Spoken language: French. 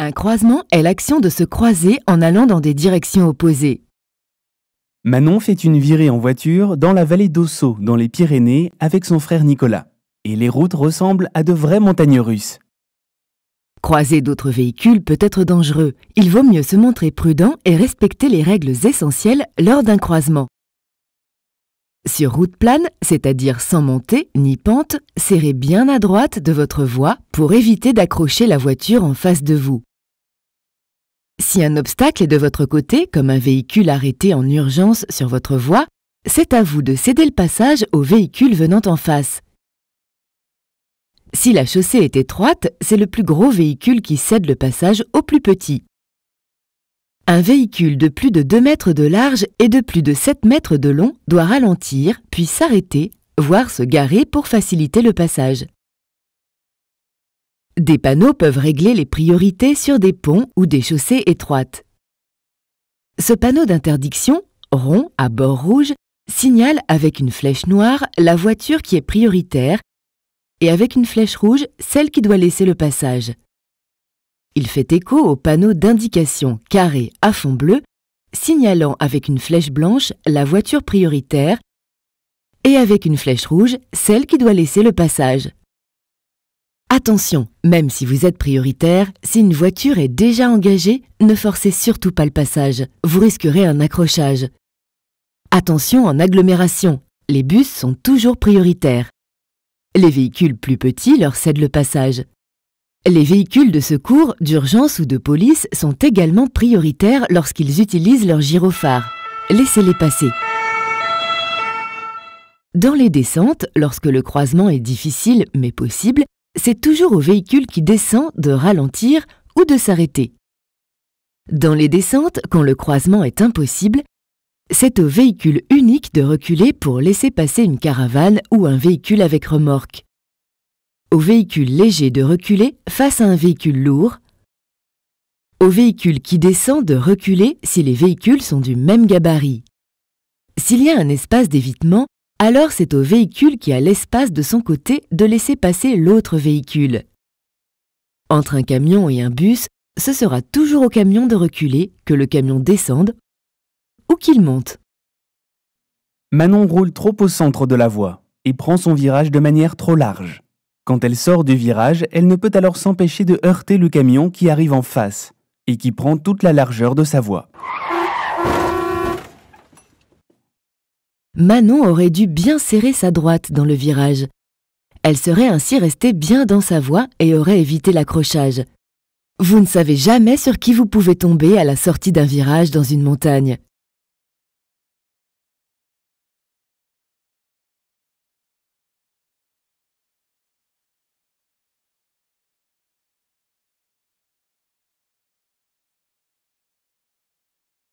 Un croisement est l'action de se croiser en allant dans des directions opposées. Manon fait une virée en voiture dans la vallée d'Ossau, dans les Pyrénées, avec son frère Nicolas. Et les routes ressemblent à de vraies montagnes russes. Croiser d'autres véhicules peut être dangereux. Il vaut mieux se montrer prudent et respecter les règles essentielles lors d'un croisement. Sur route plane, c'est-à-dire sans montée ni pente, serrez bien à droite de votre voie pour éviter d'accrocher la voiture en face de vous. Si un obstacle est de votre côté, comme un véhicule arrêté en urgence sur votre voie, c'est à vous de céder le passage au véhicule venant en face. Si la chaussée est étroite, c'est le plus gros véhicule qui cède le passage au plus petit. Un véhicule de plus de 2 mètres de large et de plus de 7 mètres de long doit ralentir, puis s'arrêter, voire se garer pour faciliter le passage. Des panneaux peuvent régler les priorités sur des ponts ou des chaussées étroites. Ce panneau d'interdiction, rond à bord rouge, signale avec une flèche noire la voiture qui est prioritaire et avec une flèche rouge celle qui doit laisser le passage. Il fait écho au panneau d'indication carré à fond bleu, signalant avec une flèche blanche la voiture prioritaire et avec une flèche rouge celle qui doit laisser le passage. Attention, même si vous êtes prioritaire, si une voiture est déjà engagée, ne forcez surtout pas le passage, vous risquerez un accrochage. Attention en agglomération, les bus sont toujours prioritaires. Les véhicules plus petits leur cèdent le passage. Les véhicules de secours, d'urgence ou de police sont également prioritaires lorsqu'ils utilisent leur gyrophare. Laissez-les passer. Dans les descentes, lorsque le croisement est difficile mais possible, c'est toujours au véhicule qui descend de ralentir ou de s'arrêter. Dans les descentes, quand le croisement est impossible, c'est au véhicule unique de reculer pour laisser passer une caravane ou un véhicule avec remorque. Au véhicule léger de reculer face à un véhicule lourd. Au véhicule qui descend de reculer si les véhicules sont du même gabarit. S'il y a un espace d'évitement, alors c'est au véhicule qui a l'espace de son côté de laisser passer l'autre véhicule. Entre un camion et un bus, ce sera toujours au camion de reculer, que le camion descende ou qu'il monte. Manon roule trop au centre de la voie et prend son virage de manière trop large. Quand elle sort du virage, elle ne peut alors s'empêcher de heurter le camion qui arrive en face et qui prend toute la largeur de sa voie. Manon aurait dû bien serrer sa droite dans le virage. Elle serait ainsi restée bien dans sa voie et aurait évité l'accrochage. Vous ne savez jamais sur qui vous pouvez tomber à la sortie d'un virage dans une montagne.